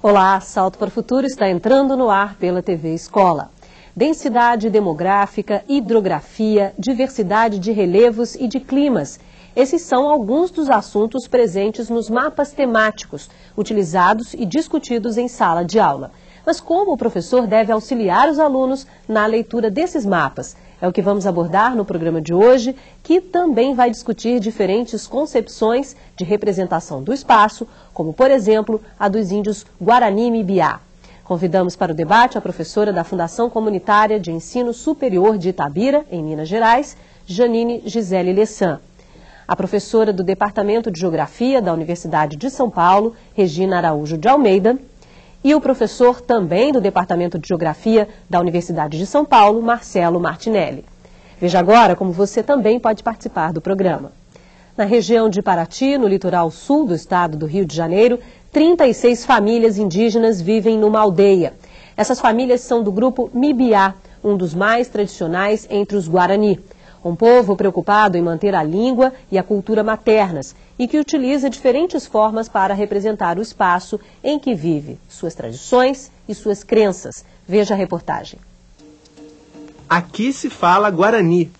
Olá, Salto para o Futuro está entrando no ar pela TV Escola. Densidade demográfica, hidrografia, diversidade de relevos e de climas. Esses são alguns dos assuntos presentes nos mapas temáticos, utilizados e discutidos em sala de aula. Mas como o professor deve auxiliar os alunos na leitura desses mapas? É o que vamos abordar no programa de hoje, que também vai discutir diferentes concepções de representação do espaço, como, por exemplo, a dos índios Guarani-Mibiá. Convidamos para o debate a professora da Fundação Comunitária de Ensino Superior de Itabira, em Minas Gerais, Janine Gisele Lessan. A professora do Departamento de Geografia da Universidade de São Paulo, Regina Araújo de Almeida, e o professor também do Departamento de Geografia da Universidade de São Paulo, Marcelo Martinelli. Veja agora como você também pode participar do programa. Na região de Paraty, no litoral sul do estado do Rio de Janeiro, 36 famílias indígenas vivem numa aldeia. Essas famílias são do grupo Mibiá, um dos mais tradicionais entre os Guarani. Um povo preocupado em manter a língua e a cultura maternas e que utiliza diferentes formas para representar o espaço em que vive, suas tradições e suas crenças. Veja a reportagem. Aqui se fala Guarani.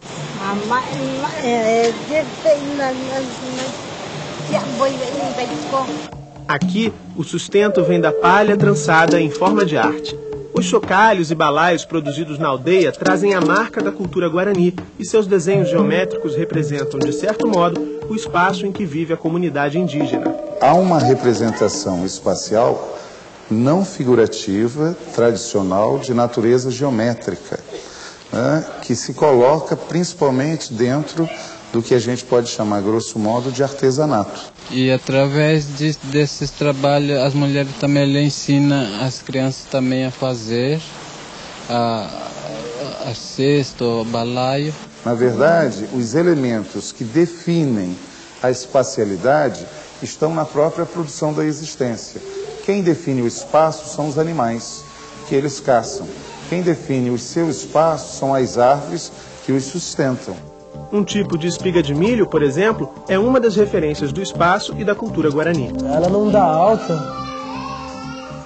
Aqui, o sustento vem da palha trançada em forma de arte. Os chocalhos e balaios produzidos na aldeia trazem a marca da cultura guarani e seus desenhos geométricos representam, de certo modo, o espaço em que vive a comunidade indígena. Há uma representação espacial não figurativa, tradicional, de natureza geométrica, né, que se coloca principalmente dentro do que a gente pode chamar, grosso modo, de artesanato. E através desses trabalhos, as mulheres também lhe ensinam as crianças também a fazer a cesta, o balaio. Na verdade, os elementos que definem a espacialidade estão na própria produção da existência. Quem define o espaço são os animais, que eles caçam. Quem define o seu espaço são as árvores que os sustentam. Um tipo de espiga de milho, por exemplo, é uma das referências do espaço e da cultura guarani. Ela não dá alta,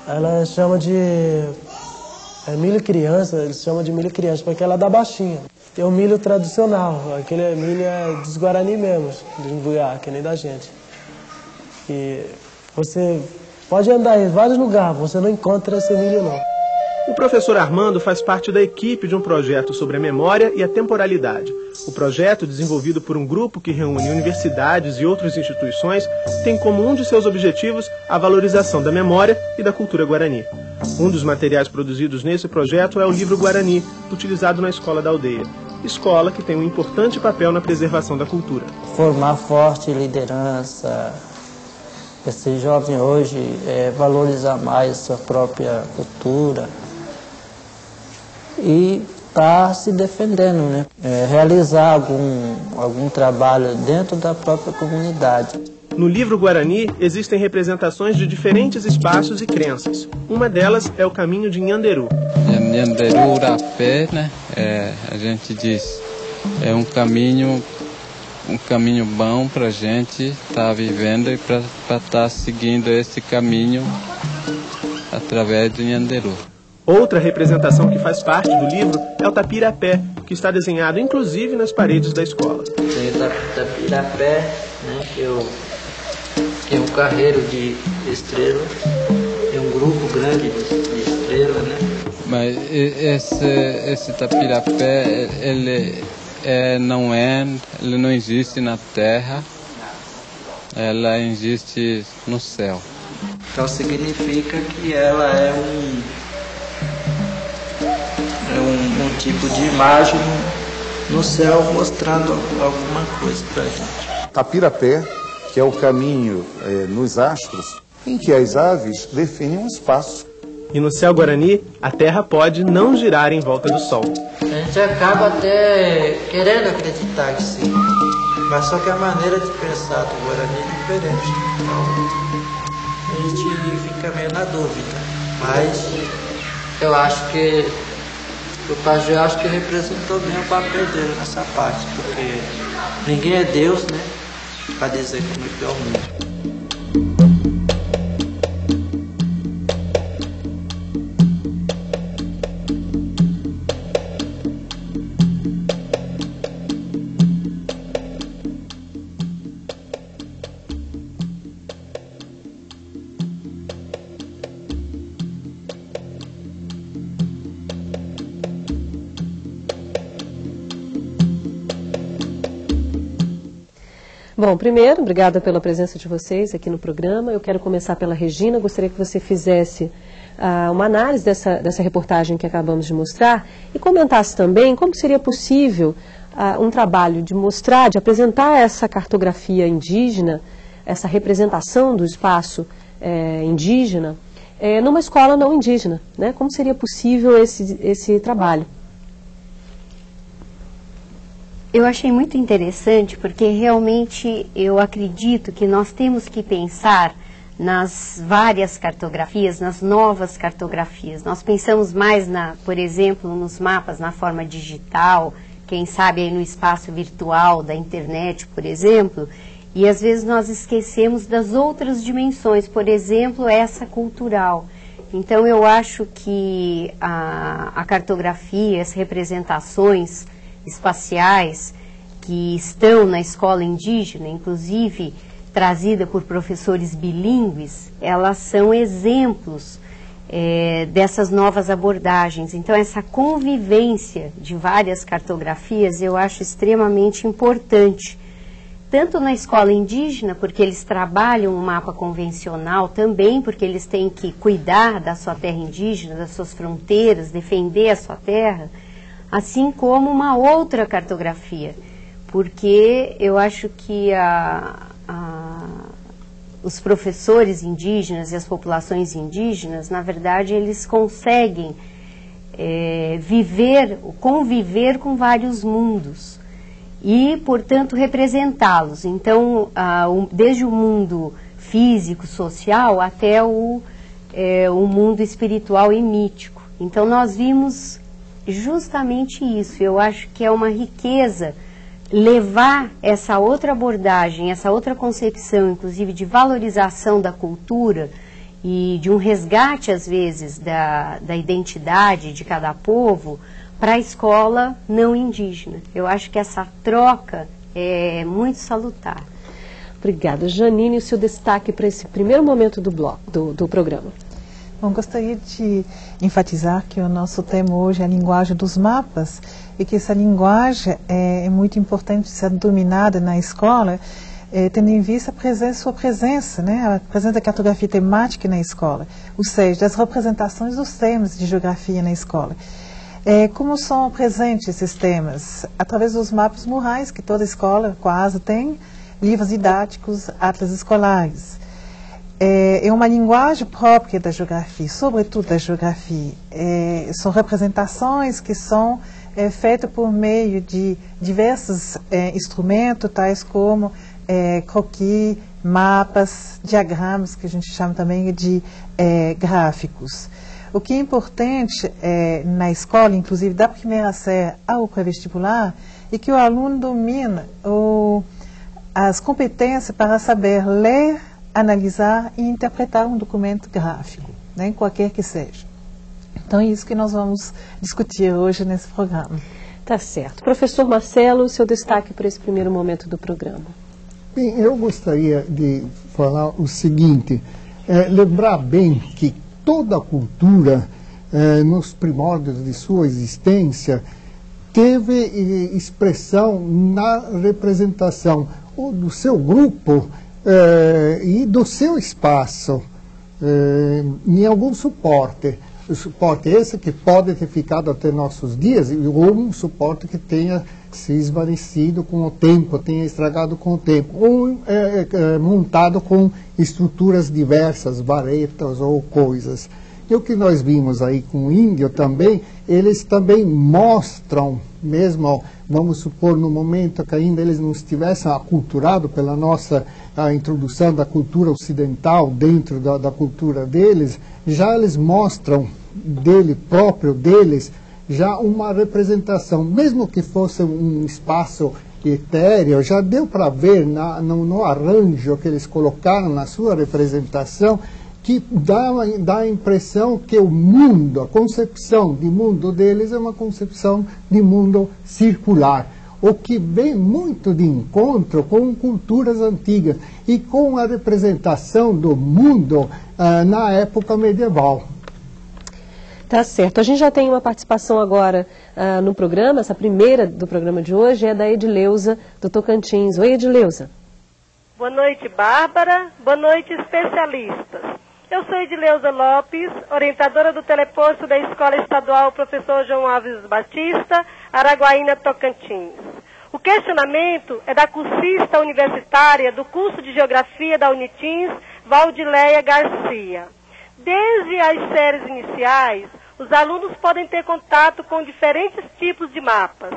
ela chama de milho criança, eles chamam de milho criança, porque ela dá baixinha. Tem o milho tradicional, aquele milho é dos Guarani mesmo, do Imbuiá, que nem da gente. E você pode andar em vários lugares, você não encontra esse milho não. O professor Armando faz parte da equipe de um projeto sobre a memória e a temporalidade. O projeto, desenvolvido por um grupo que reúne universidades e outras instituições, tem como um de seus objetivos a valorização da memória e da cultura guarani. Um dos materiais produzidos nesse projeto é o livro Guarani, utilizado na escola da aldeia. Escola que tem um importante papel na preservação da cultura. Formar forte liderança, esse jovem hoje valorizar mais a sua própria cultura e está se defendendo, né? Realizar algum trabalho dentro da própria comunidade. No livro Guarani existem representações de diferentes espaços e crenças. Uma delas é o caminho de Nhanderu. Nhanderu Rapé, né? A gente diz, é um caminho bom para a gente estar vivendo e para estar seguindo esse caminho através do Nhanderu. Outra representação que faz parte do livro é o tapirapé, que está desenhado inclusive nas paredes da escola. Tem o tapirapé, né, que é um carreiro de estrela, é um grupo grande de estrelas, né? Mas esse tapirapé, ele não existe na Terra, ela existe no céu. Então significa que ela é um tipo de imagem no céu mostrando alguma coisa para a gente. Tapirapé, que é o caminho nos astros, em que as aves definem um espaço. E no céu guarani, a Terra pode não girar em volta do Sol. A gente acaba até querendo acreditar que sim, mas só que a maneira de pensar do Guarani é diferente. Então a gente fica meio na dúvida. Mas eu acho que o Pajé acho que representou bem o papel dele nessa parte, porque ninguém é Deus, né? Para dizer como é que é o mundo. Bom, primeiro, obrigada pela presença de vocês aqui no programa. Eu quero começar pela Regina. Gostaria que você fizesse uma análise dessa reportagem que acabamos de mostrar e comentasse também como seria possível um trabalho de mostrar, de apresentar essa cartografia indígena, essa representação do espaço indígena, numa escola não indígena, né? Como seria possível esse trabalho? Eu achei muito interessante porque realmente eu acredito que nós temos que pensar nas várias cartografias, nas novas cartografias. Nós pensamos mais, por exemplo, nos mapas na forma digital, quem sabe aí no espaço virtual da internet, por exemplo, e às vezes nós esquecemos das outras dimensões, por exemplo, essa cultural. Então eu acho que a cartografia, as representações espaciais que estão na escola indígena, inclusive trazida por professores bilíngues, elas são exemplos dessas novas abordagens. Então essa convivência de várias cartografias eu acho extremamente importante, tanto na escola indígena, porque eles trabalham um mapa convencional também, porque eles têm que cuidar da sua terra indígena, das suas fronteiras, defender a sua terra, assim como uma outra cartografia, porque eu acho que os professores indígenas e as populações indígenas, na verdade, eles conseguem conviver com vários mundos e, portanto, representá-los. Então, desde o mundo físico, social, até o mundo espiritual e mítico. Então, nós vimos justamente isso. Eu acho que é uma riqueza levar essa outra abordagem, essa outra concepção, inclusive de valorização da cultura e de um resgate, às vezes, da identidade de cada povo para a escola não indígena. Eu acho que essa troca é muito salutar. Obrigada. Janine, o seu destaque para esse primeiro momento do programa. Bom, gostaria de enfatizar que o nosso tema hoje é a linguagem dos mapas e que essa linguagem é muito importante ser dominada na escola, tendo em vista sua presença, né, a presença da cartografia temática na escola, ou seja, das representações dos temas de geografia na escola. Como são presentes esses temas? Através dos mapas murais, que toda escola quase tem, livros didáticos, atlas escolares. É uma linguagem própria da geografia, sobretudo da geografia. São representações que são feitas por meio de diversos instrumentos, tais como croquis, mapas, diagramas, que a gente chama também de gráficos. O que é importante na escola, inclusive da primeira série ao pré-vestibular, é que o aluno domina as competências para saber ler, analisar e interpretar um documento gráfico, né, qualquer que seja. Então é isso que nós vamos discutir hoje nesse programa. Tá certo. Professor Marcelo, seu destaque para esse primeiro momento do programa. Bem, eu gostaria de falar o seguinte, lembrar bem que toda a cultura, nos primórdios de sua existência, teve expressão na representação do seu grupo e do seu espaço em algum suporte. O suporte esse que pode ter ficado até nossos dias, ou um suporte que tenha se esvanecido com o tempo, tenha estragado com o tempo, ou montado com estruturas diversas, varetas ou coisas. E o que nós vimos aí com o índio também, eles também mostram, mesmo, vamos supor, no momento que ainda eles não estivessem aculturados pela nossa introdução da cultura ocidental dentro da cultura deles, já eles mostram próprio deles, já uma representação, mesmo que fosse um espaço etéreo, já deu para ver no arranjo que eles colocaram na sua representação, que dá a impressão que o mundo, a concepção de mundo deles é uma concepção de mundo circular, o que vem muito de encontro com culturas antigas e com a representação do mundo na época medieval. Tá certo. A gente já tem uma participação agora no programa, essa primeira do programa de hoje é da Edileuza, do Tocantins. Oi, Edileuza. Boa noite, Bárbara. Boa noite, especialistas. Eu sou Edileuza Lopes, orientadora do teleposto da Escola Estadual Professor João Alves Batista, Araguaína, Tocantins. O questionamento é da cursista universitária do curso de Geografia da Unitins, Valdileia Garcia. Desde as séries iniciais, os alunos podem ter contato com diferentes tipos de mapas.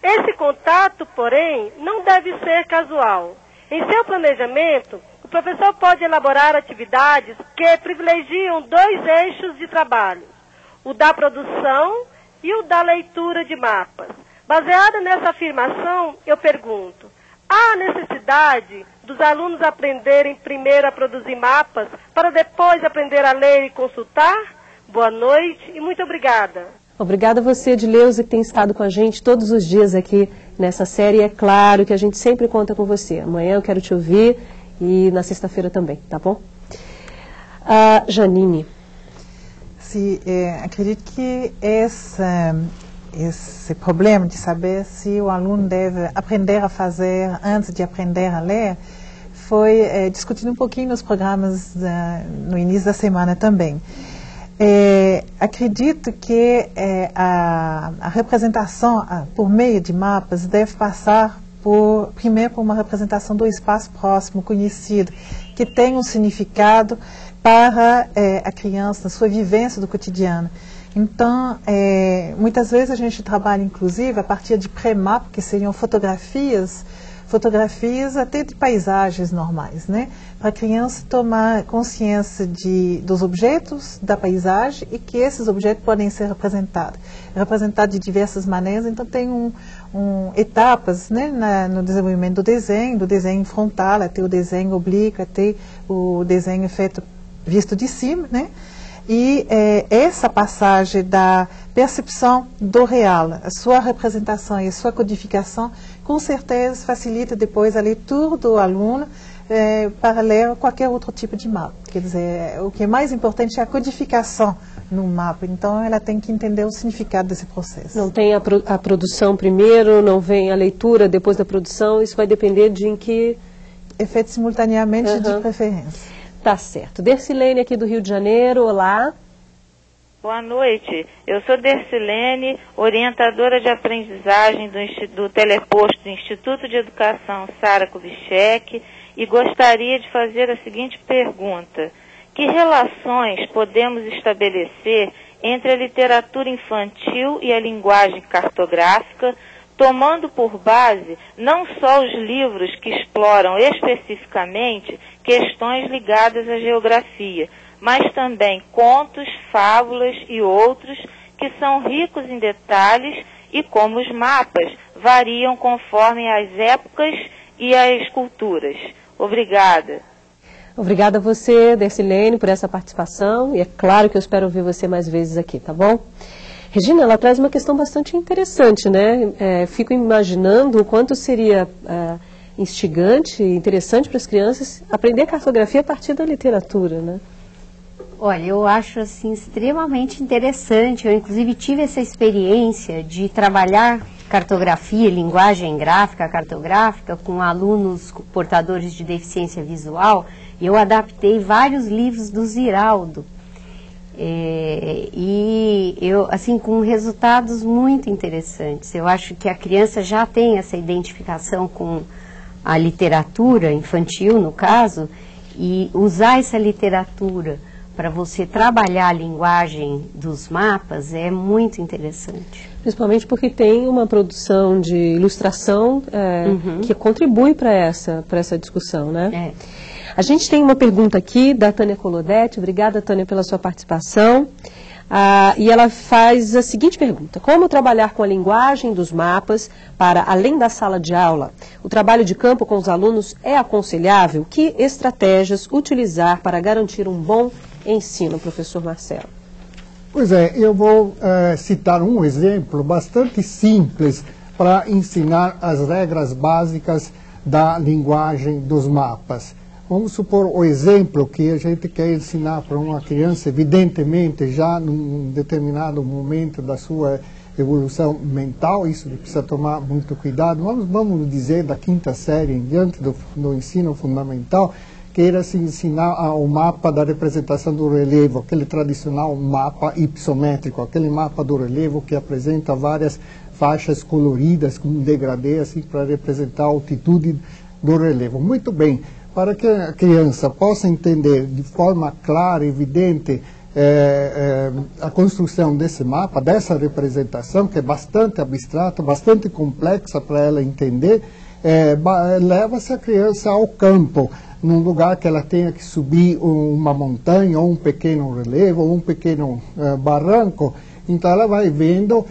Esse contato, porém, não deve ser casual. Em seu planejamento, o professor pode elaborar atividades que privilegiam 2 eixos de trabalho, o da produção e o da leitura de mapas. Baseada nessa afirmação, eu pergunto, há necessidade dos alunos aprenderem primeiro a produzir mapas para depois aprender a ler e consultar? Boa noite e muito obrigada. Obrigada a você, Edileuza, que tem estado com a gente todos os dias aqui nessa série. É claro que a gente sempre conta com você. Amanhã eu quero te ouvir e na sexta-feira também, tá bom? Janine. Sim, acredito que esse problema de saber se o aluno deve aprender a fazer antes de aprender a ler foi discutido um pouquinho nos programas no início da semana também. Acredito que a representação por meio de mapas deve passar primeiro por uma representação do espaço próximo, conhecido, que tem um significado para a criança, na sua vivência do cotidiano. Então, muitas vezes a gente trabalha, inclusive, a partir de pré-mapa, que seriam fotografias até de paisagens normais, né? Para a criança tomar consciência dos objetos da paisagem e que esses objetos podem ser representados de diversas maneiras. Então tem etapas, né, no desenvolvimento do desenho frontal, até o desenho oblíquo, até o desenho visto de cima, né? E essa passagem da percepção do real, a sua representação e a sua codificação, com certeza facilita depois a leitura do aluno para ler qualquer outro tipo de mapa. Quer dizer, o que é mais importante é a codificação no mapa. Então, ela tem que entender o significado desse processo. Não tem a produção primeiro, não vem a leitura depois da produção, isso vai depender de em que... É feito simultaneamente, de preferência. Tá certo. Dercilene aqui do Rio de Janeiro, olá. Boa noite, eu sou Dercilene, orientadora de aprendizagem do teleposto do Instituto de Educação Sara Kubitschek, e gostaria de fazer a seguinte pergunta: que relações podemos estabelecer entre a literatura infantil e a linguagem cartográfica, tomando por base não só os livros que exploram especificamente questões ligadas à geografia, mas também contos, fábulas e outros que são ricos em detalhes e como os mapas variam conforme as épocas e as culturas. Obrigada. Obrigada a você, Dercilene, por essa participação, e é claro que eu espero ouvir você mais vezes aqui, tá bom? Regina, ela traz uma questão bastante interessante, né? Fico imaginando o quanto seria instigante e interessante para as crianças aprender cartografia a partir da literatura, né? Olha, eu acho assim extremamente interessante. Eu inclusive tive essa experiência de trabalhar cartografia, linguagem gráfica, cartográfica, com alunos portadores de deficiência visual. E eu adaptei vários livros do Ziraldo. E eu, assim, com resultados muito interessantes. Eu acho que a criança já tem essa identificação com a literatura infantil, no caso, e usar essa literatura para você trabalhar a linguagem dos mapas é muito interessante. Principalmente porque tem uma produção de ilustração que contribui para essa discussão, né? A gente tem uma pergunta aqui da Tânia Colodetti. Obrigada, Tânia, pela sua participação. E ela faz a seguinte pergunta: como trabalhar com a linguagem dos mapas para além da sala de aula? O trabalho de campo com os alunos é aconselhável? Que estratégias utilizar para garantir um bom ensino, professor Marcelo? Pois é, eu vou citar um exemplo bastante simples para ensinar as regras básicas da linguagem dos mapas. Vamos supor o exemplo que a gente quer ensinar para uma criança, evidentemente, já num determinado momento da sua evolução mental, isso precisa tomar muito cuidado. Vamos dizer, da 5ª série em diante do ensino fundamental, queira se ensinar o mapa da representação do relevo, aquele tradicional mapa ipsométrico, aquele mapa do relevo que apresenta várias faixas coloridas com um degradê assim, para representar a altitude do relevo. Muito bem, para que a criança possa entender de forma clara, evidente, a construção desse mapa, dessa representação, que é bastante abstrata, bastante complexa para ela entender, leva-se a criança ao campo, num lugar que ela tenha que subir uma montanha, ou um pequeno relevo, ou um pequeno barranco. Então ela vai vendo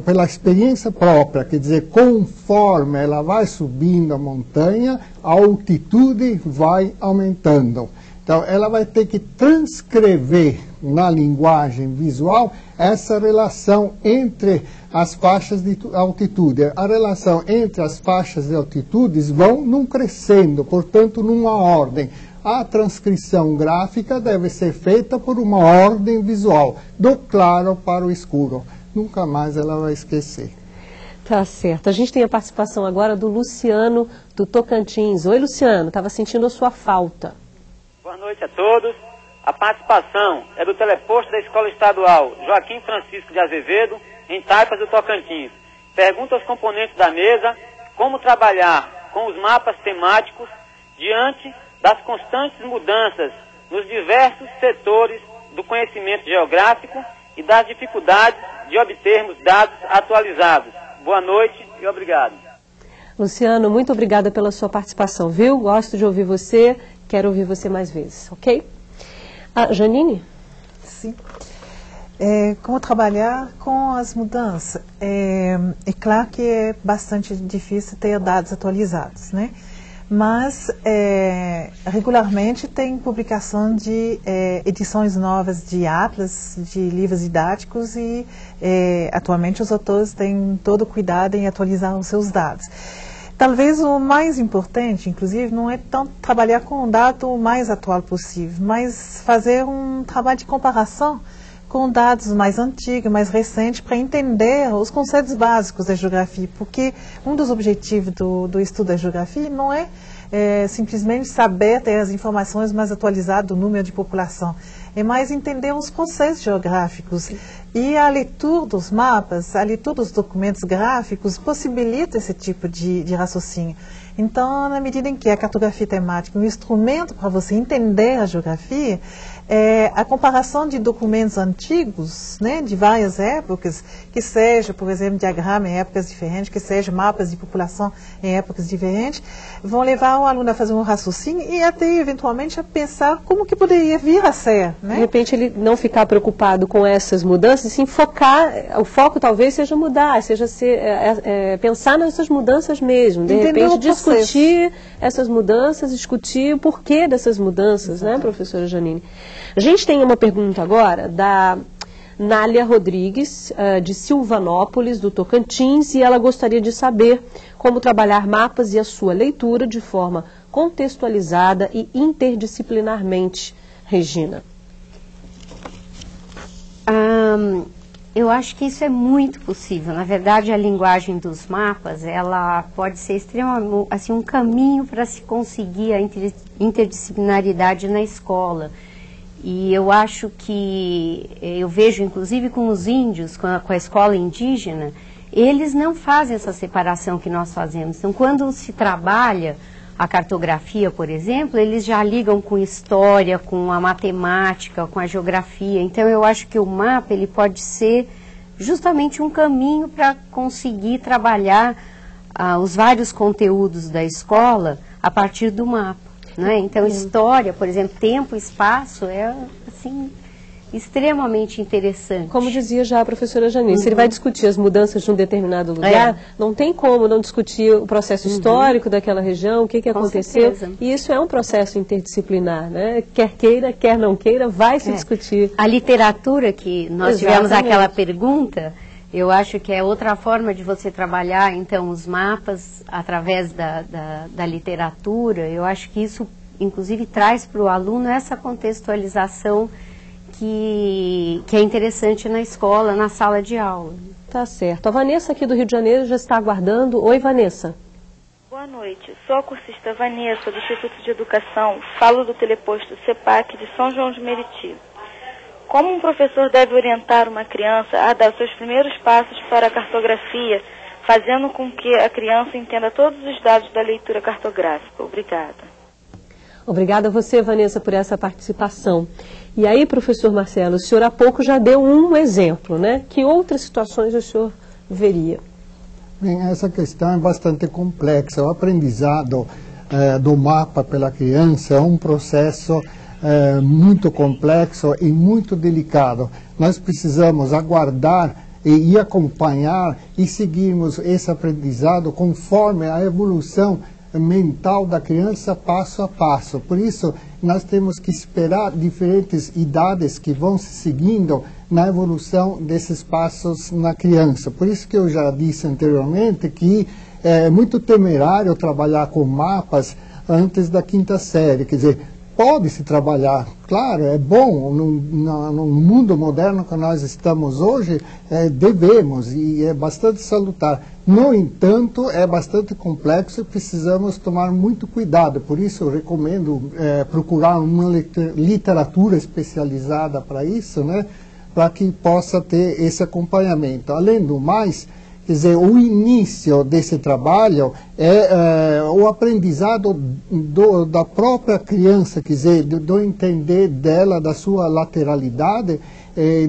pela experiência própria, quer dizer, conforme ela vai subindo a montanha, a altitude vai aumentando. Então ela vai ter que transcrever na linguagem visual essa relação entre as faixas de altitude. A relação entre as faixas de altitudes vão num crescendo, portanto numa ordem. A transcrição gráfica deve ser feita por uma ordem visual, do claro para o escuro. Nunca mais ela vai esquecer. Tá certo. A gente tem a participação agora do Luciano, do Tocantins. Oi, Luciano, estava sentindo a sua falta. Boa noite a todos. A participação é do teleposto da Escola Estadual Joaquim Francisco de Azevedo, em Taipas do Tocantins. Pergunta aos componentes da mesa como trabalhar com os mapas temáticos diante das constantes mudanças nos diversos setores do conhecimento geográfico e das dificuldades de obtermos dados atualizados. Boa noite e obrigado. Luciano, muito obrigada pela sua participação, viu? Gosto de ouvir você, quero ouvir você mais vezes, ok? Janine? Sim. Como trabalhar com as mudanças? É claro que é bastante difícil ter dados atualizados, né? Mas regularmente tem publicação de edições novas de atlas, de livros didáticos e atualmente os autores têm todo o cuidado em atualizar os seus dados. Talvez o mais importante, inclusive, não é tanto trabalhar com o dado mais atual possível, mas fazer um trabalho de comparação com dados mais antigos, mais recentes, para entender os conceitos básicos da geografia, porque um dos objetivos do estudo da geografia não é simplesmente saber ter as informações mais atualizadas do número de população, é mais entender os conceitos geográficos. E a leitura dos mapas, a leitura dos documentos gráficos possibilita esse tipo de raciocínio. Então, na medida em que a cartografia temática é um instrumento para você entender a geografia, a comparação de documentos antigos, né, de várias épocas, que seja, por exemplo, diagrama em épocas diferentes, que seja mapas de população em épocas diferentes, vão levar o aluno a fazer um raciocínio e até, eventualmente, a pensar como que poderia vir a ser. Né? De repente, ele não ficar preocupado com essas mudanças, sim focar, o foco talvez seja mudar, seja pensar nessas mudanças mesmo, de repente discutir essas mudanças, discutir o porquê dessas mudanças, né, professora Janine? A gente tem uma pergunta agora da Nália Rodrigues, de Silvanópolis, do Tocantins, e ela gostaria de saber como trabalhar mapas e a sua leitura de forma contextualizada e interdisciplinarmente. Regina. Eu acho que isso é muito possível. Na verdade, a linguagem dos mapas, ela pode ser extremamente, assim, um caminho para se conseguir a interdisciplinaridade na escola. E eu acho que, eu vejo inclusive com os índios, com a escola indígena, eles não fazem essa separação que nós fazemos. Então, quando se trabalha a cartografia, por exemplo, eles já ligam com história, com a matemática, com a geografia. Então, eu acho que o mapa ele pode ser justamente um caminho para conseguir trabalhar os vários conteúdos da escola a partir do mapa. Né? Então, história, por exemplo, tempo e espaço é, assim, extremamente interessante. Como dizia já a professora Janine, se ele vai discutir as mudanças de um determinado lugar, não tem como não discutir o processo histórico daquela região, o que aconteceu. Certeza. E isso é um processo interdisciplinar, né? Quer queira, quer não queira, vai se discutir. A literatura que nós tivemos aquela pergunta, eu acho que é outra forma de você trabalhar, então, os mapas através da literatura. Eu acho que isso, inclusive, traz para o aluno essa contextualização que é interessante na escola, na sala de aula. Tá certo. A Vanessa aqui do Rio de Janeiro já está aguardando. Oi, Vanessa. Boa noite. Sou a cursista Vanessa, do Instituto de Educação. Falo do teleposto CEPAC de São João de Meriti. Como um professor deve orientar uma criança a dar os seus primeiros passos para a cartografia, fazendo com que a criança entenda todos os dados da leitura cartográfica? Obrigada. Obrigada a você, Vanessa, por essa participação. E aí, professor Marcelo, o senhor há pouco já deu um exemplo, né? Que outras situações o senhor veria? Bem, essa questão é bastante complexa. O aprendizado do mapa pela criança é um processo muito complexo e muito delicado. Nós precisamos aguardar e acompanhar e seguirmos esse aprendizado conforme a evolução mental da criança passo a passo. Por isso, nós temos que esperar diferentes idades que vão se seguindo na evolução desses passos na criança. Por isso que eu já disse anteriormente que é muito temerário trabalhar com mapas antes da 5ª série. Quer dizer, pode-se trabalhar, claro, é bom, no mundo moderno que nós estamos hoje, devemos, e é bastante salutar. No entanto, é bastante complexo e precisamos tomar muito cuidado. Por isso, eu recomendo procurar uma literatura especializada para isso, né, para que possa ter esse acompanhamento. Além do mais, quer dizer, o início desse trabalho é o aprendizado da própria criança, quer dizer, do entender dela, da sua lateralidade,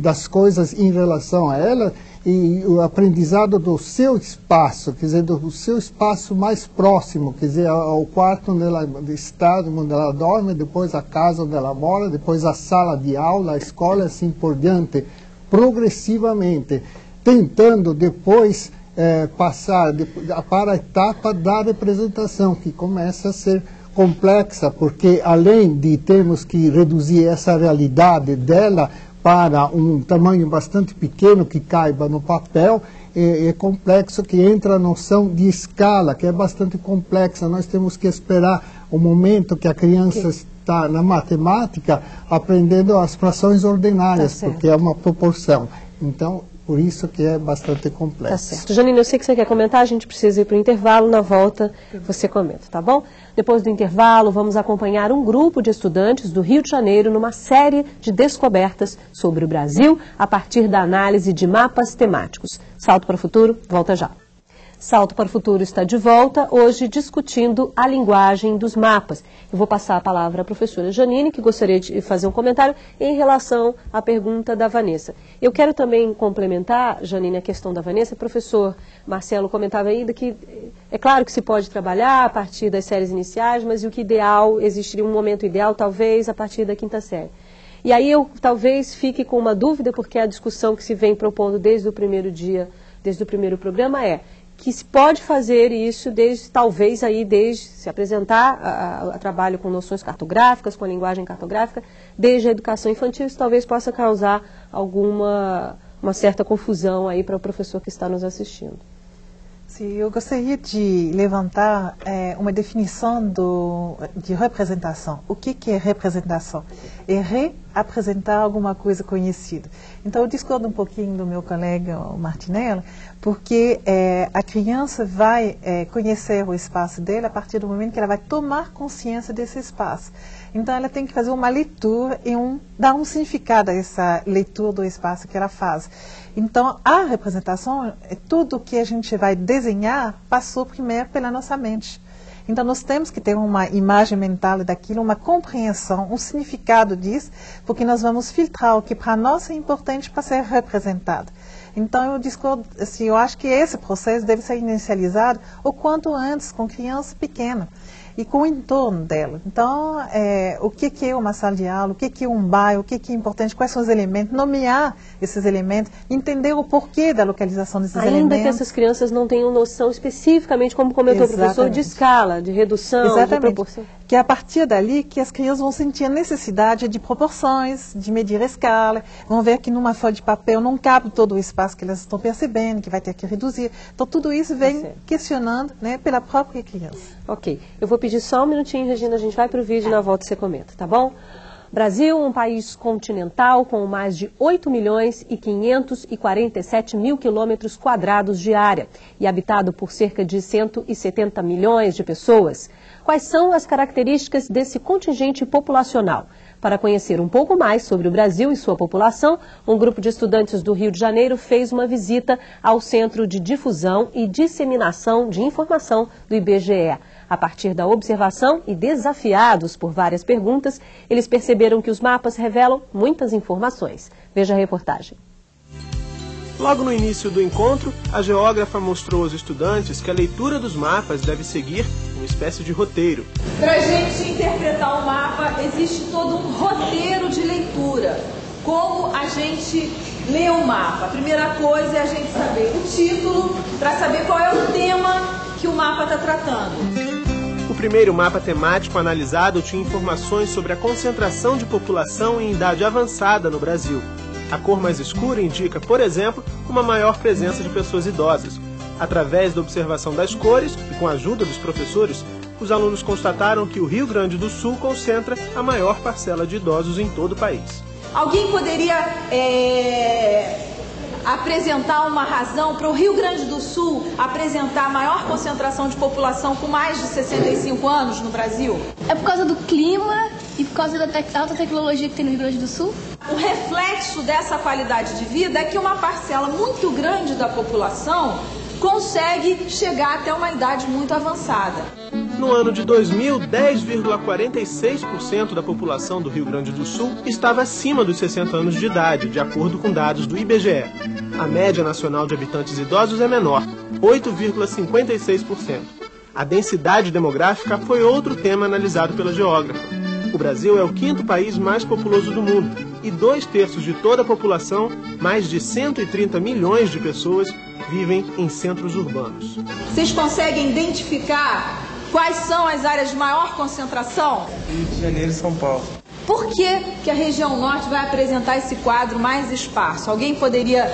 das coisas em relação a ela, e o aprendizado do seu espaço, quer dizer, do seu espaço mais próximo, quer dizer, ao quarto onde ela está, onde ela dorme, depois a casa onde ela mora, depois a sala de aula, a escola, assim por diante, progressivamente, tentando depois passar para a etapa da representação, que começa a ser complexa, porque além de termos que reduzir essa realidade dela para um tamanho bastante pequeno que caiba no papel, é complexo, que entra a noção de escala, que é bastante complexa. Nós temos que esperar o momento que a criança está na matemática aprendendo as frações ordinárias, porque é uma proporção. Então, por isso que é bastante complexo. Tá certo. Janine, eu sei que você quer comentar, a gente precisa ir para o intervalo, na volta você comenta, tá bom? Depois do intervalo, vamos acompanhar um grupo de estudantes do Rio de Janeiro numa série de descobertas sobre o Brasil a partir da análise de mapas temáticos. Salto para o Futuro, volta já. Salto para o Futuro está de volta, hoje discutindo a linguagem dos mapas. Eu vou passar a palavra à professora Janine, que gostaria de fazer um comentário em relação à pergunta da Vanessa. Eu quero também complementar, Janine, a questão da Vanessa. O professor Marcelo comentava ainda que é claro que se pode trabalhar a partir das séries iniciais, mas o que ideal, existiria um momento ideal, talvez, a partir da 5ª série. E aí eu talvez fique com uma dúvida, porque a discussão que se vem propondo desde o primeiro dia, desde o primeiro programa que se pode fazer isso desde se apresentar a trabalho com noções cartográficas, com a linguagem cartográfica, desde a educação infantil. Isso talvez possa causar uma certa confusão aí para o professor que está nos assistindo. Sim, eu gostaria de levantar uma definição de representação. O que é representação? É reapresentar alguma coisa conhecida. Então, eu discordo um pouquinho do meu colega o Martinello, porque a criança vai conhecer o espaço dela a partir do momento que ela vai tomar consciência desse espaço. Então, ela tem que fazer uma leitura e dar um significado a essa leitura do espaço que ela faz. Então, a representação, tudo que a gente vai desenhar, passou primeiro pela nossa mente. Então, nós temos que ter uma imagem mental daquilo, uma compreensão, um significado disso, porque nós vamos filtrar o que para nós é importante para ser representado. Então, eu discordo, assim, eu acho que esse processo deve ser inicializado o quanto antes, com criança pequena e com o entorno dela. Então, o que é uma sala de aula, o que é um bairro, o que é importante, quais são os elementos, nomear esses elementos, entender o porquê da localização desses elementos. Ainda que essas crianças não tenham noção especificamente, como comentou o professor, de escala, de redução, de proporção. Que é a partir dali que as crianças vão sentir a necessidade de proporções, de medir a escala, vão ver que numa folha de papel não cabe todo o espaço que elas estão percebendo, que vai ter que reduzir. Então, tudo isso vem questionando, né, pela própria criança. Ok. Eu vou pedir só um minutinho, Regina, a gente vai para o vídeo e na volta você comenta, tá bom? Brasil, um país continental com mais de 8.547.000 quilômetros quadrados de área e habitado por cerca de 170 milhões de pessoas. Quais são as características desse contingente populacional? Para conhecer um pouco mais sobre o Brasil e sua população, um grupo de estudantes do Rio de Janeiro fez uma visita ao Centro de Difusão e Disseminação de Informação do IBGE. A partir da observação e desafiados por várias perguntas, eles perceberam que os mapas revelam muitas informações. Veja a reportagem. Logo no início do encontro, a geógrafa mostrou aos estudantes que a leitura dos mapas deve seguir uma espécie de roteiro. Para a gente interpretar o mapa, existe todo um roteiro de leitura. Como a gente lê o mapa? A primeira coisa é a gente saber o título, para saber qual é o tema que o mapa está tratando. O primeiro mapa temático analisado tinha informações sobre a concentração de população em idade avançada no Brasil. A cor mais escura indica, por exemplo, uma maior presença de pessoas idosas. Através da observação das cores e com a ajuda dos professores, os alunos constataram que o Rio Grande do Sul concentra a maior parcela de idosos em todo o país. Alguém poderia apresentar uma razão para o Rio Grande do Sul apresentar a maior concentração de população com mais de 65 anos no Brasil? É por causa do clima e por causa da alta tecnologia que tem no Rio Grande do Sul? O reflexo dessa qualidade de vida é que uma parcela muito grande da população consegue chegar até uma idade muito avançada. No ano de 2000, 10,46% da população do Rio Grande do Sul estava acima dos 60 anos de idade, de acordo com dados do IBGE. A média nacional de habitantes idosos é menor, 8,56%. A densidade demográfica foi outro tema analisado pela geógrafa. O Brasil é o quinto país mais populoso do mundo e 2/3 de toda a população, mais de 130 milhões de pessoas, vivem em centros urbanos. Vocês conseguem identificar quais são as áreas de maior concentração? Rio de Janeiro e São Paulo. Por que a região norte vai apresentar esse quadro mais esparso? Alguém poderia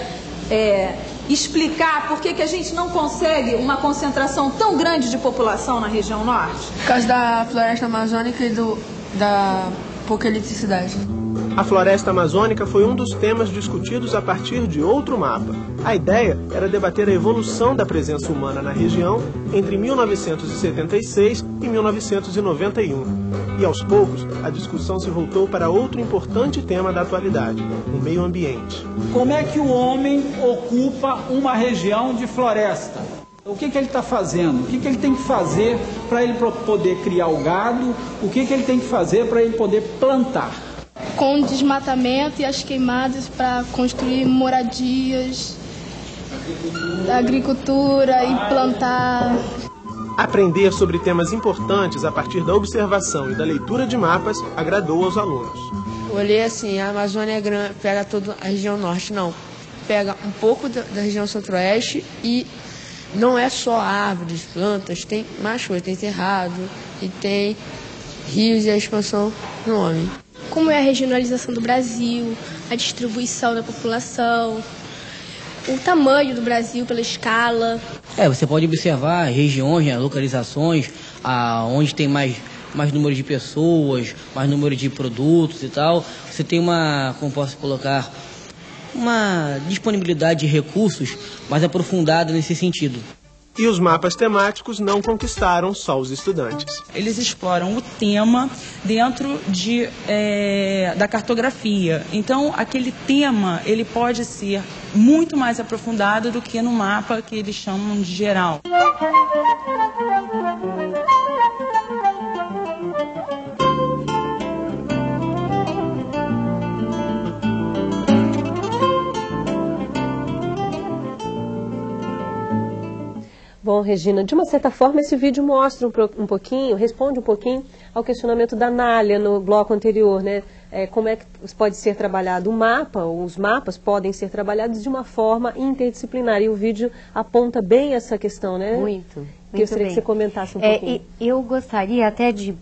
explicar por que a gente não consegue uma concentração tão grande de população na região norte? Por causa da floresta amazônica e da pouca eletricidade. A floresta amazônica foi um dos temas discutidos a partir de outro mapa. A ideia era debater a evolução da presença humana na região entre 1976 e 1991. E aos poucos, a discussão se voltou para outro importante tema da atualidade, o meio ambiente. Como é que o homem ocupa uma região de floresta? O que ele está fazendo? O que ele tem que fazer para ele poder criar o gado? O que ele tem que fazer para ele poder plantar? Com o desmatamento e as queimadas para construir moradias, agricultura e plantar. Aprender sobre temas importantes a partir da observação e da leitura de mapas agradou aos alunos. Eu olhei assim, a Amazônia é grande, pega toda a região norte, não. Pega um pouco da região centro-oeste e não é só árvores, plantas, tem mais coisas, tem cerrado e tem rios e a expansão do homem. Como é a regionalização do Brasil, a distribuição da população, o tamanho do Brasil pela escala. Você pode observar regiões, localizações, onde tem mais número de pessoas, mais número de produtos e tal. Você tem como posso colocar, uma disponibilidade de recursos mais aprofundada nesse sentido. E os mapas temáticos não conquistaram só os estudantes. Eles exploram o tema dentro da cartografia. Então, aquele tema ele pode ser muito mais aprofundado do que no mapa que eles chamam de geral. Bom, Regina, de uma certa forma esse vídeo mostra um pouquinho, responde um pouquinho ao questionamento da Nália no bloco anterior, né? Como é que pode ser trabalhado o mapa, ou os mapas podem ser trabalhados de uma forma interdisciplinar, e o vídeo aponta bem essa questão, né? Muito Gostaria bem. que você comentasse um pouquinho. Eu gostaria até de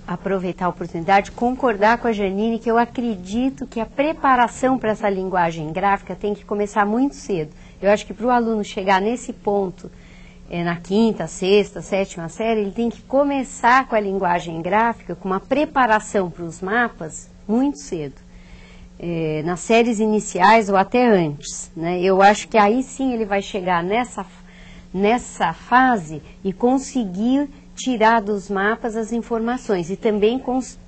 aproveitar a oportunidade, concordar com a Janine, que eu acredito que a preparação para essa linguagem gráfica tem que começar muito cedo. Eu acho que para o aluno chegar nesse ponto, na quinta, sexta, sétima série, ele tem que começar com a linguagem gráfica, com uma preparação para os mapas muito cedo. Nas séries iniciais ou até antes, né? Eu acho que aí sim ele vai chegar nessa fase e conseguir tirar dos mapas as informações e também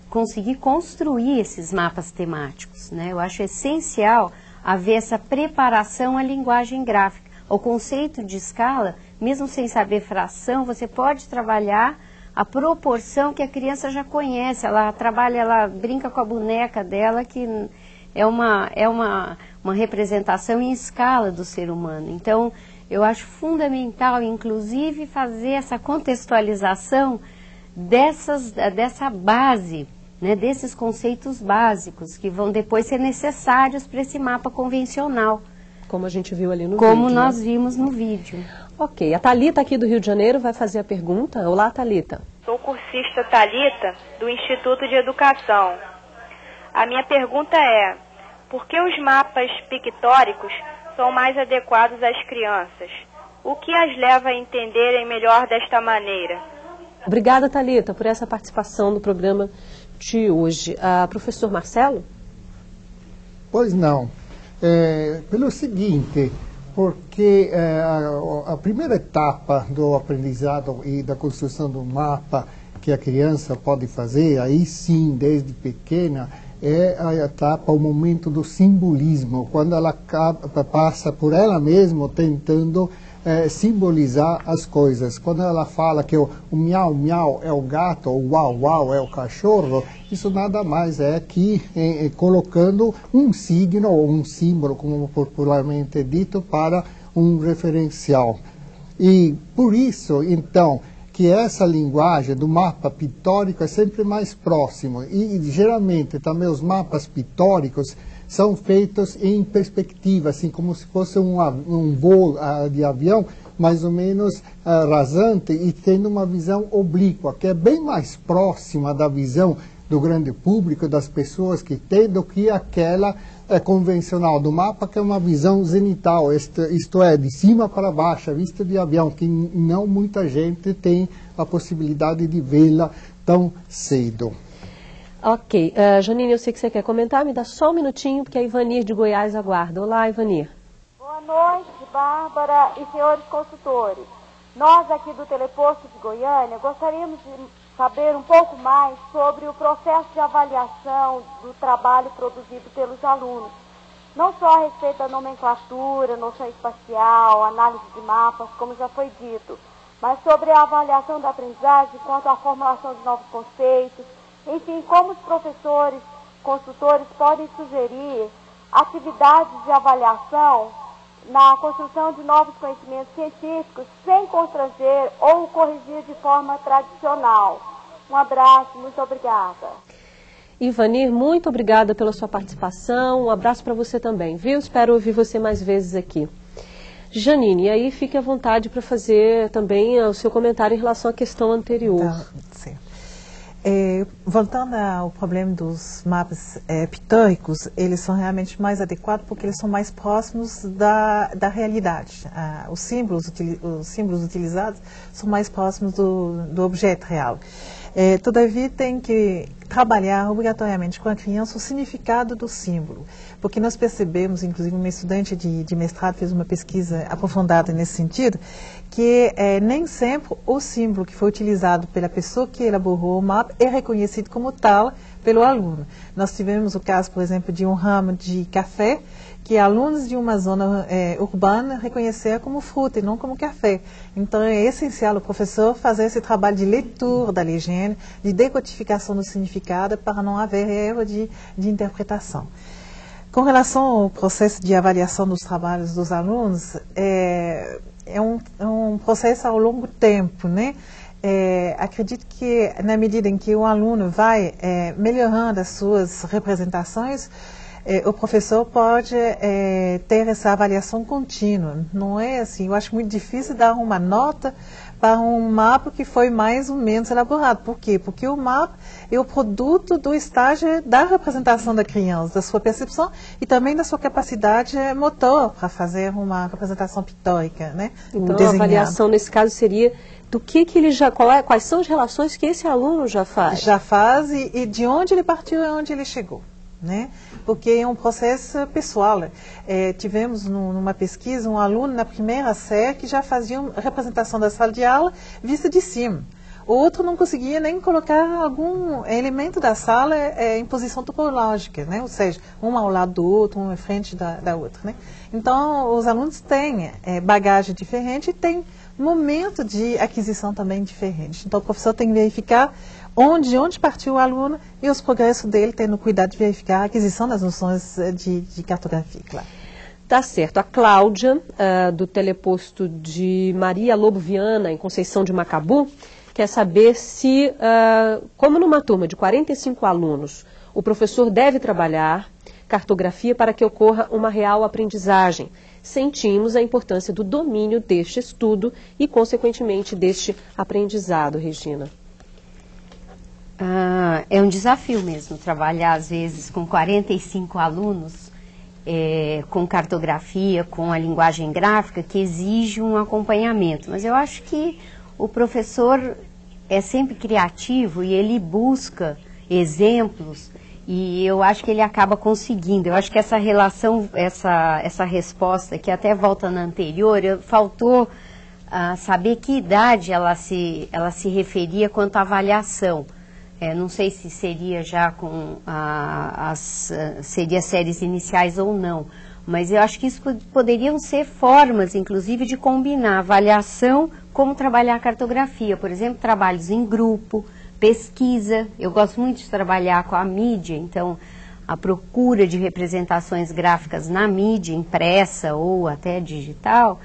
conseguir construir esses mapas temáticos, né? Eu acho essencial haver essa preparação à linguagem gráfica. O conceito de escala, mesmo sem saber fração, você pode trabalhar a proporção que a criança já conhece. Ela trabalha, ela brinca com a boneca dela, que é uma representação em escala do ser humano. Então, eu acho fundamental, inclusive, fazer essa contextualização dessa base, né, desses conceitos básicos, que vão depois ser necessários para esse mapa convencional. Como a gente viu ali no vídeo. Como nós vimos no vídeo. Ok, a Thalita aqui do Rio de Janeiro vai fazer a pergunta. Olá, Thalita. Sou cursista Thalita, do Instituto de Educação. A minha pergunta é, por que os mapas pictóricos são mais adequados às crianças? O que as leva a entenderem melhor desta maneira? Obrigada, Thalita, por essa participação no programa de hoje. Professor Marcelo? Pois não. Pelo seguinte, porque a primeira etapa do aprendizado e da construção do mapa que a criança pode fazer, aí sim, desde pequena, é a etapa, o momento do simbolismo, quando ela passa por ela mesma tentando simbolizar as coisas. Quando ela fala que o miau miau é o gato, o uau uau é o cachorro, isso nada mais é que colocando um signo ou um símbolo, como popularmente dito, para um referencial. E por isso, então, que essa linguagem do mapa pictórico é sempre mais próximo. E geralmente também os mapas pictóricos são feitos em perspectiva, assim como se fosse um voo de avião, mais ou menos rasante e tendo uma visão oblíqua, que é bem mais próxima da visão do grande público, das pessoas que têm, do que aquela convencional do mapa, que é uma visão zenital, isto é, de cima para baixo, vista de avião, que não muita gente tem a possibilidade de vê-la tão cedo. Ok. Janine, eu sei que você quer comentar, me dá só um minutinho, porque a Ivanir de Goiás aguarda. Olá, Ivanir. Boa noite, Bárbara e senhores consultores. Nós aqui do Teleposto de Goiânia gostaríamos de saber um pouco mais sobre o processo de avaliação do trabalho produzido pelos alunos. Não só a respeito da nomenclatura, noção espacial, análise de mapas, como já foi dito, mas sobre a avaliação da aprendizagem quanto à formulação de novos conceitos. Enfim, como os professores, consultores podem sugerir atividades de avaliação na construção de novos conhecimentos científicos sem constranger ou corrigir de forma tradicional. Um abraço, muito obrigada. Ivanir, muito obrigada pela sua participação. Um abraço para você também, viu? Espero ouvir você mais vezes aqui. Janine, e aí fique à vontade para fazer também o seu comentário em relação à questão anterior. Tá, certo. Voltando ao problema dos mapas pictóricos, eles são realmente mais adequados porque eles são mais próximos da realidade. Os símbolos utilizados são mais próximos do objeto real. Todavia, tem que trabalhar obrigatoriamente com a criança o significado do símbolo, porque nós percebemos, inclusive uma estudante de mestrado fez uma pesquisa aprofundada nesse sentido, que nem sempre o símbolo que foi utilizado pela pessoa que elaborou o mapa é reconhecido como tal pelo aluno. Nós tivemos o caso, por exemplo, de um ramo de café, que alunos de uma zona urbana reconheceram como fruta e não como café. Então é essencial o professor fazer esse trabalho de leitura da legenda, de decodificação do significado, para não haver erro de interpretação. Com relação ao processo de avaliação dos trabalhos dos alunos, é um processo ao longo tempo, né? Acredito que na medida em que o aluno vai melhorando as suas representações, o professor pode ter essa avaliação contínua. Não é assim, eu acho muito difícil dar uma nota para um mapa que foi mais ou menos elaborado. Por quê? Porque o mapa é o produto do estágio da representação da criança, da sua percepção e também da sua capacidade motor para fazer uma representação pictórica, né? Então, a avaliação nesse caso seria do que ele já, quais são as relações que esse aluno já faz? Já faz e de onde ele partiu e onde ele chegou, né? Porque é um processo pessoal. Tivemos numa pesquisa um aluno na primeira série que já fazia uma representação da sala de aula vista de cima. O outro não conseguia nem colocar algum elemento da sala em posição topológica, né? Ou seja, um ao lado do outro, um em frente da outra, né? Então, os alunos têm bagagem diferente e têm momento de aquisição também diferente. Então, o professor tem que verificar onde partiu o aluno e os progressos dele, tendo cuidado de verificar a aquisição das noções de cartografia, claro. Tá certo. A Cláudia, do teleposto de Maria Lobo Viana, em Conceição de Macabu, quer saber se, como numa turma de 45 alunos, o professor deve trabalhar cartografia para que ocorra uma real aprendizagem. Sentimos a importância do domínio deste estudo e, consequentemente, deste aprendizado, Regina. É um desafio mesmo trabalhar, às vezes, com 45 alunos, com cartografia, com a linguagem gráfica, que exige um acompanhamento. Mas eu acho que o professor é sempre criativo e ele busca exemplos e eu acho que ele acaba conseguindo. Eu acho que essa relação, essa resposta, que até volta na anterior, faltou saber que idade ela se referia quanto à avaliação. Não sei se seria já com seria séries iniciais ou não, mas eu acho que isso poderiam ser formas, inclusive, de combinar avaliação como trabalhar a cartografia. Por exemplo, trabalhos em grupo, pesquisa. Eu gosto muito de trabalhar com a mídia, então a procura de representações gráficas na mídia, impressa ou até digital,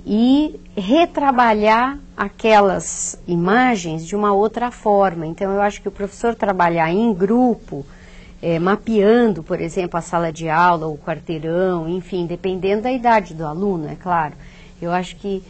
e retrabalhar aquelas imagens de uma outra forma. Então, eu acho que o professor trabalhar em grupo, mapeando, por exemplo, a sala de aula, o quarteirão, enfim, dependendo da idade do aluno, é claro. Eu acho que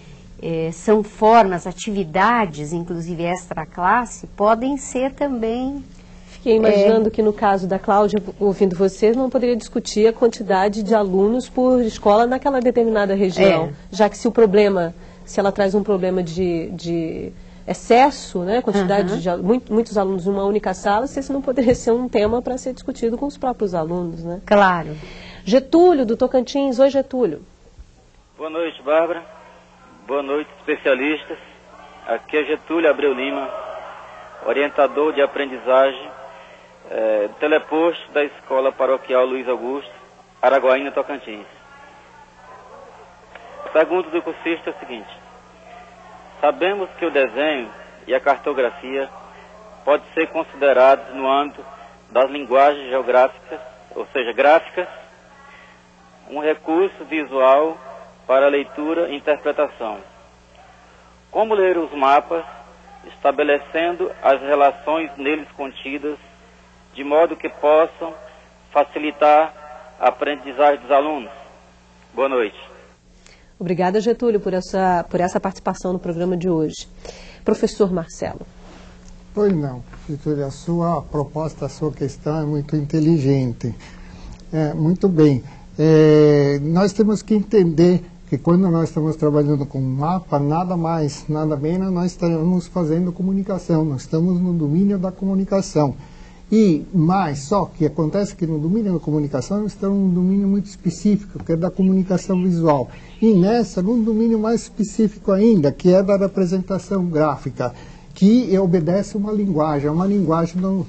são formas, atividades, inclusive extra-classe, podem ser também... Fiquei imaginando que no caso da Cláudia, ouvindo você, não poderia discutir a quantidade de alunos por escola naquela determinada região, já que se ela traz um problema de excesso, né, quantidade de muitos alunos numa única sala, se esse não poderia ser um tema para ser discutido com os próprios alunos, né? Claro. Getúlio, do Tocantins. Oi, Getúlio. Boa noite, Bárbara. Boa noite, especialistas. Aqui é Getúlio Abreu Lima, orientador de aprendizagem do teleposto da Escola Paroquial Luiz Augusto, Araguaína, Tocantins. A pergunta do cursista é a seguinte: sabemos que o desenho e a cartografia podem ser considerados no âmbito das linguagens geográficas, ou seja, gráficas, um recurso visual para leitura e interpretação. Como ler os mapas, estabelecendo as relações neles contidas, de modo que possam facilitar a aprendizagem dos alunos? Boa noite. Obrigada, Getúlio, por essa participação no programa de hoje. Professor Marcelo. Pois não, Getúlio, a sua proposta, a sua questão é muito inteligente. Muito bem. Nós temos que entender que quando nós estamos trabalhando com um mapa, nada mais, nada menos, nós estamos fazendo comunicação, nós estamos no domínio da comunicação. Só que acontece que no domínio da comunicação nós estamos num domínio muito específico, que é da comunicação visual. E num domínio mais específico ainda, que é da representação gráfica, que obedece uma linguagem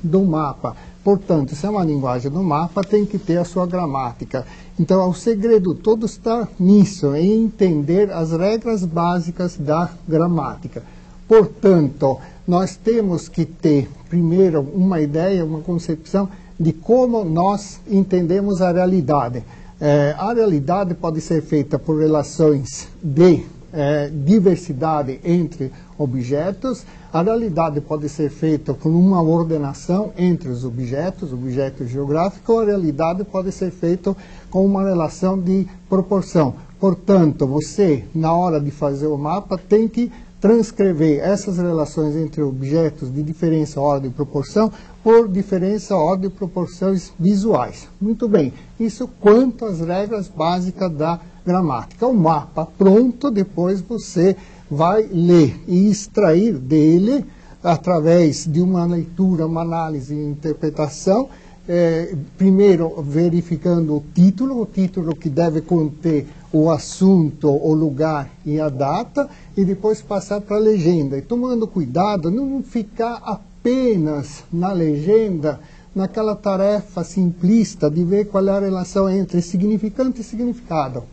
do mapa. Portanto, se é uma linguagem do mapa, tem que ter a sua gramática. Então, o segredo todo está nisso, em entender as regras básicas da gramática. Portanto, nós temos que ter, primeiro, uma ideia, uma concepção de como nós entendemos a realidade. A realidade pode ser feita por relações de diversidade entre objetos. A realidade pode ser feita com uma ordenação entre os objetos geográficos, ou a realidade pode ser feita com uma relação de proporção. Portanto, você, na hora de fazer o mapa, tem que transcrever essas relações entre objetos de diferença, ordem e proporção por diferença, ordem e proporções visuais. Muito bem, isso quanto às regras básicas da gramática. O mapa pronto, depois você vai ler e extrair dele, através de uma leitura, uma análise e interpretação, primeiro verificando o título que deve conter o assunto, o lugar e a data, e depois passar para a legenda. E tomando cuidado, não ficar apenas na legenda, naquela tarefa simplista de ver qual é a relação entre significante e significado.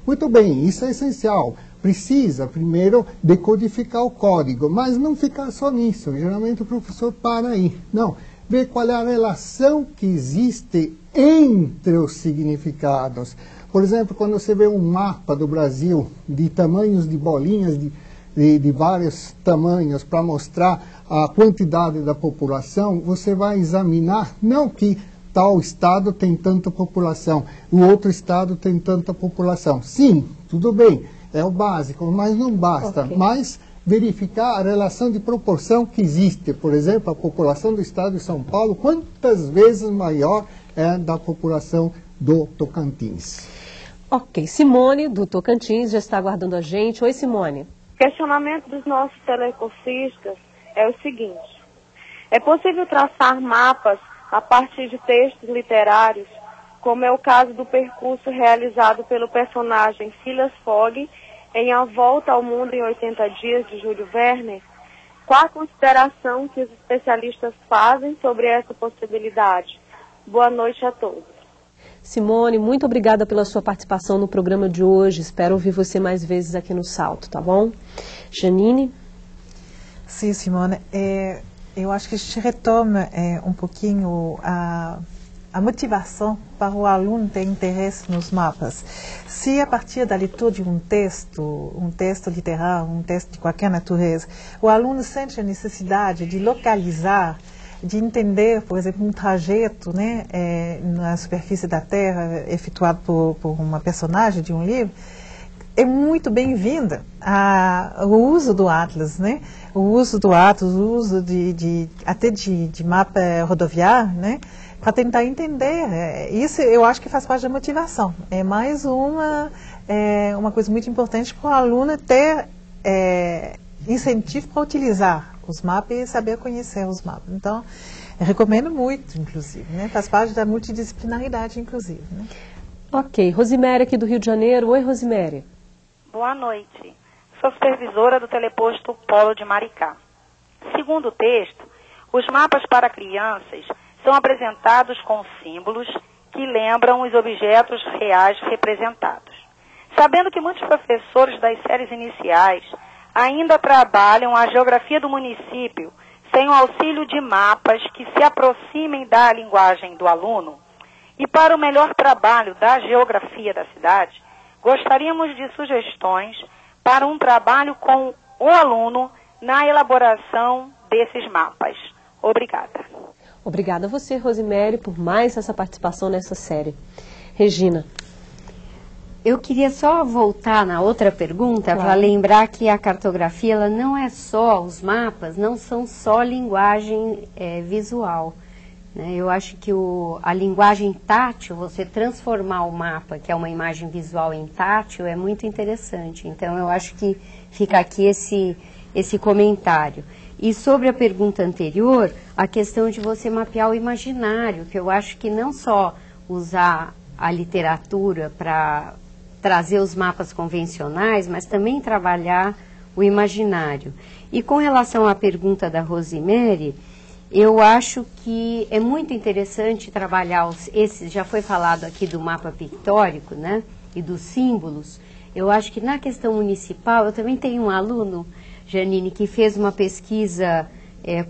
Muito bem, isso é essencial. Precisa, primeiro, decodificar o código, mas não ficar só nisso. Geralmente o professor para aí. Não, ver qual é a relação que existe entre os significados. Por exemplo, quando você vê um mapa do Brasil de tamanhos de bolinhas de vários tamanhos para mostrar a quantidade da população, você vai examinar, não que tal estado tem tanta população, o outro estado tem tanta população. Sim, tudo bem, é o básico, mas não basta. Okay. Mas verificar a relação de proporção que existe. Por exemplo, a população do estado de São Paulo, quantas vezes maior é da população do Tocantins. Ok, Simone, do Tocantins, já está aguardando a gente. Oi, Simone. O questionamento dos nossos telecursistas é o seguinte: é possível traçar mapas a partir de textos literários, como é o caso do percurso realizado pelo personagem Phileas Fogg em A Volta ao Mundo em 80 Dias, de Júlio Verne? Qual a consideração que os especialistas fazem sobre essa possibilidade? Boa noite a todos. Simone, muito obrigada pela sua participação no programa de hoje. Espero ouvir você mais vezes aqui no Salto, tá bom? Janine? Sim, Simone. Eu acho que a gente retoma um pouquinho a motivação para o aluno ter interesse nos mapas. Se a partir da leitura de um texto literário, um texto de qualquer natureza, o aluno sente a necessidade de localizar, de entender, por exemplo, um trajeto, né, na superfície da Terra, efetuado por uma personagem de um livro, é muito bem-vinda o uso do Atlas, né? O uso do Atlas, o uso até de mapa rodoviário, né? Para tentar entender. Isso eu acho que faz parte da motivação. É mais uma coisa muito importante para o aluno ter incentivo para utilizar os mapas e saber conhecer os mapas. Então, eu recomendo muito, inclusive, né? Faz parte da multidisciplinaridade, inclusive, né? Ok. Rosimere, aqui do Rio de Janeiro. Oi, Rosimere. Boa noite. Sou supervisora do Teleposto Polo de Maricá. Segundo o texto, os mapas para crianças são apresentados com símbolos que lembram os objetos reais representados. Sabendo que muitos professores das séries iniciais ainda trabalham a geografia do município sem o auxílio de mapas que se aproximem da linguagem do aluno, e para o melhor trabalho da geografia da cidade, gostaríamos de sugestões para um trabalho com o aluno na elaboração desses mapas. Obrigada. Obrigada a você, Rosimere, por mais essa participação nessa série. Regina. Eu queria só voltar na outra pergunta, claro, para lembrar que a cartografia ela não é só, os mapas não são só linguagem visual. Né? Eu acho que a linguagem tátil, você transformar o mapa, que é uma imagem visual, em tátil, é muito interessante. Então eu acho que fica aqui esse comentário. E sobre a pergunta anterior, a questão de você mapear o imaginário, que eu acho que não só usar a literatura para trazer os mapas convencionais, mas também trabalhar o imaginário. E com relação à pergunta da Rosimere, eu acho que é muito interessante trabalhar já foi falado aqui do mapa pictórico, né, e dos símbolos. Eu acho que na questão municipal, eu também tenho um aluno, Janine, que fez uma pesquisa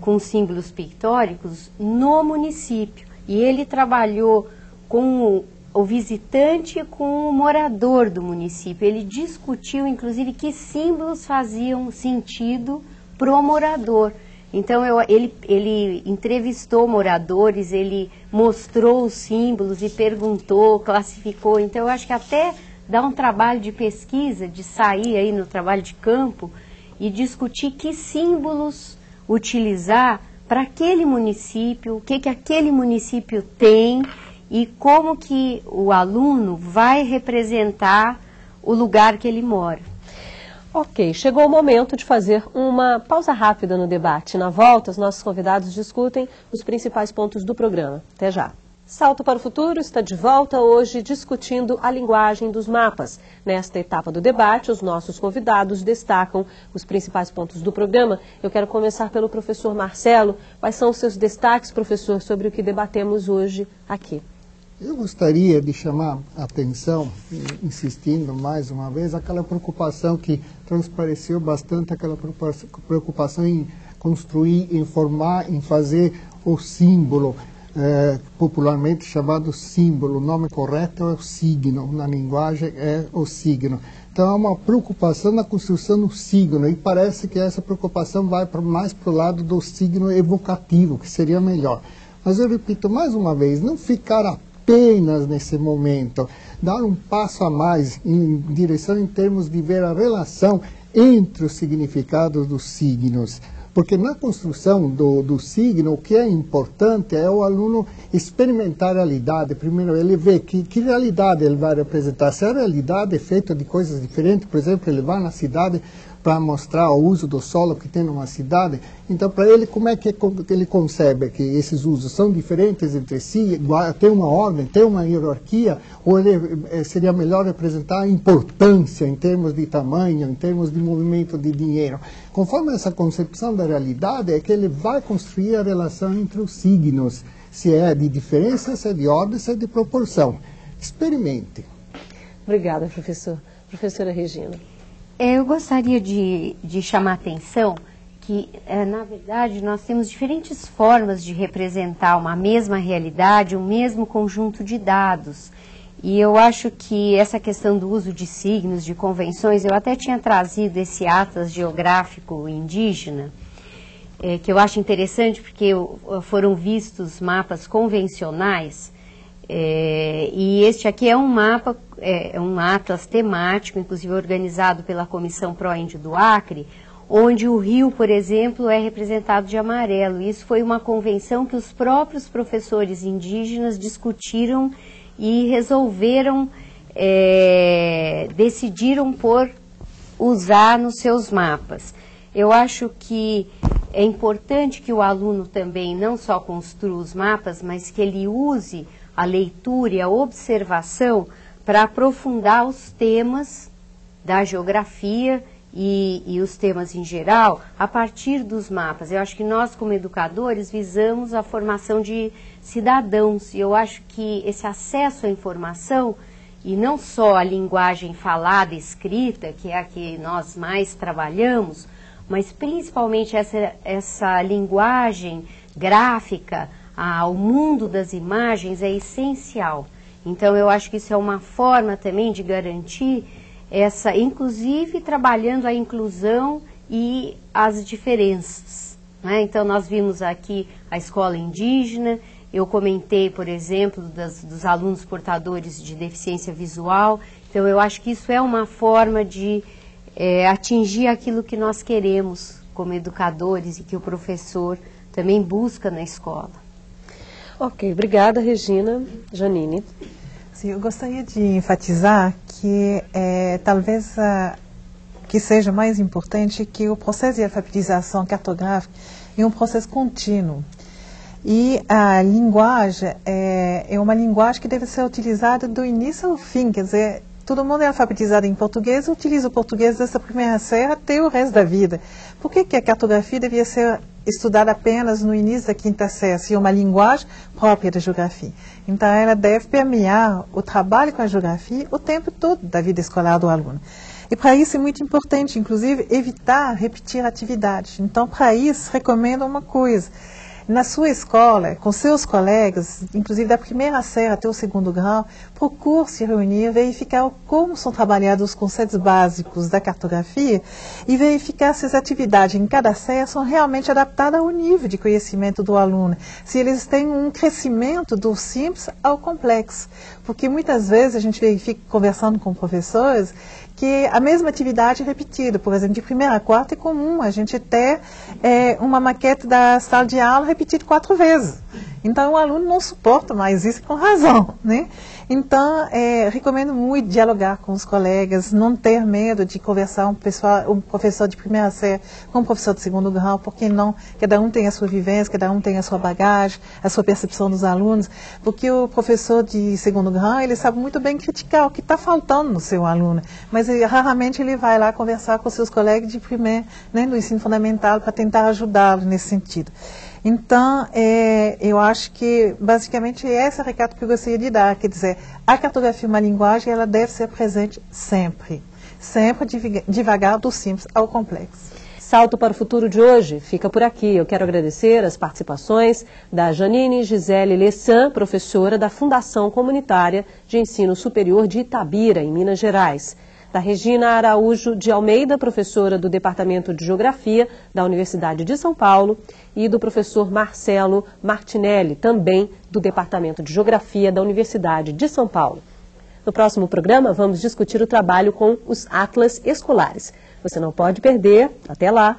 com símbolos pictóricos no município. E ele trabalhou com o visitante com o morador do município. Ele discutiu, inclusive, que símbolos faziam sentido para o morador. Então, ele entrevistou moradores, ele mostrou os símbolos e perguntou, classificou. Então, eu acho que até dá um trabalho de pesquisa, de sair aí no trabalho de campo e discutir que símbolos utilizar para aquele município, o que aquele município tem e como que o aluno vai representar o lugar que ele mora. Ok, chegou o momento de fazer uma pausa rápida no debate. Na volta, os nossos convidados discutem os principais pontos do programa. Até já. Salto para o Futuro está de volta hoje discutindo a linguagem dos mapas. Nesta etapa do debate, os nossos convidados destacam os principais pontos do programa. Eu quero começar pelo professor Marcelo. Quais são os seus destaques, professor, sobre o que debatemos hoje aqui? Eu gostaria de chamar a atenção, insistindo mais uma vez, aquela preocupação que transpareceu bastante, aquela preocupação em construir, em formar, em fazer o símbolo, popularmente chamado símbolo. O nome correto é o signo, na linguagem é o signo. Então, há uma preocupação na construção do signo, e parece que essa preocupação vai mais para o lado do signo evocativo, que seria melhor. Mas eu repito mais uma vez, não ficar apenas nesse momento, dar um passo a mais em direção em termos de ver a relação entre os significados dos signos. Porque na construção do signo, o que é importante é o aluno experimentar a realidade. Primeiro, ele vê que realidade ele vai representar. Se a realidade é feita de coisas diferentes, por exemplo, ele vai na cidade para mostrar o uso do solo que tem numa cidade, então para ele, como é que ele concebe que esses usos são diferentes entre si, tem uma ordem, tem uma hierarquia, ou ele seria melhor representar a importância em termos de tamanho, em termos de movimento de dinheiro. Conforme essa concepção da realidade, é que ele vai construir a relação entre os signos, se é de diferença, se é de ordem, se é de proporção. Experimente. Obrigada, professor. Professora Regina. Eu gostaria de chamar a atenção que, na verdade, nós temos diferentes formas de representar uma mesma realidade, um mesmo conjunto de dados. E eu acho que essa questão do uso de signos, de convenções, eu até tinha trazido esse Atlas Geográfico Indígena, que eu acho interessante porque foram vistos mapas convencionais. E este aqui é um mapa, um atlas temático, inclusive organizado pela Comissão Pró-Índio do Acre, onde o rio, por exemplo, é representado de amarelo. Isso foi uma convenção que os próprios professores indígenas discutiram e resolveram, decidiram por usar nos seus mapas. Eu acho que é importante que o aluno também não só construa os mapas, mas que ele use a leitura e a observação para aprofundar os temas da geografia e os temas em geral a partir dos mapas. Eu acho que nós, como educadores, visamos a formação de cidadãos, e eu acho que esse acesso à informação, e não só a linguagem falada e escrita, que é a que nós mais trabalhamos, mas principalmente essa linguagem gráfica, o mundo das imagens é essencial. Então, eu acho que isso é uma forma também de garantir essa, inclusive trabalhando a inclusão e as diferenças, né? Então, nós vimos aqui a escola indígena, eu comentei, por exemplo, dos alunos portadores de deficiência visual. Então, eu acho que isso é uma forma de atingir aquilo que nós queremos como educadores e que o professor também busca na escola. Ok, obrigada, Regina. Janine. Sim, eu gostaria de enfatizar que talvez que seja mais importante que o processo de alfabetização cartográfica é um processo contínuo. E a linguagem é uma linguagem que deve ser utilizada do início ao fim, quer dizer, todo mundo é alfabetizado em português, utiliza o português dessa primeira série até o resto da vida. Por que a cartografia devia ser estudada apenas no início da quinta série, se é uma linguagem própria da geografia? Então, ela deve permear o trabalho com a geografia o tempo todo da vida escolar do aluno. E para isso é muito importante, inclusive, evitar repetir atividades. Então, para isso, recomendo uma coisa. Na sua escola, com seus colegas, inclusive da primeira série até o segundo grau, procure se reunir, verificar como são trabalhados os conceitos básicos da cartografia e verificar se as atividades em cada série são realmente adaptadas ao nível de conhecimento do aluno, se eles têm um crescimento do simples ao complexo. Porque muitas vezes a gente verifica, conversando com professores, que a mesma atividade é repetida. Por exemplo, de primeira a quarta é comum a gente ter uma maquete da sala de aula repetida 4 vezes. Então, o aluno não suporta mais isso com razão, né? Então, recomendo muito dialogar com os colegas, não ter medo de conversar um professor de primeira série com um professor de segundo grau, porque não, cada um tem a sua vivência, cada um tem a sua bagagem, a sua percepção dos alunos, porque o professor de segundo grau, ele sabe muito bem criticar o que está faltando no seu aluno, mas raramente ele vai lá conversar com seus colegas de primeiro, né, do ensino fundamental, para tentar ajudá-lo nesse sentido. Então, eu acho que, basicamente, esse é o recado que eu gostaria de dar. Quer dizer, a cartografia é uma linguagem, ela deve ser presente sempre. Sempre devagar do simples ao complexo. Salto para o Futuro de hoje fica por aqui. Eu quero agradecer as participações da Janine Gisele Lessan, professora da Fundação Comunitária de Ensino Superior de Itabira, em Minas Gerais. Da Regina Araújo de Almeida, professora do Departamento de Geografia da Universidade de São Paulo, e do professor Marcelo Martinelli, também do Departamento de Geografia da Universidade de São Paulo. No próximo programa, vamos discutir o trabalho com os atlas escolares. Você não pode perder. Até lá!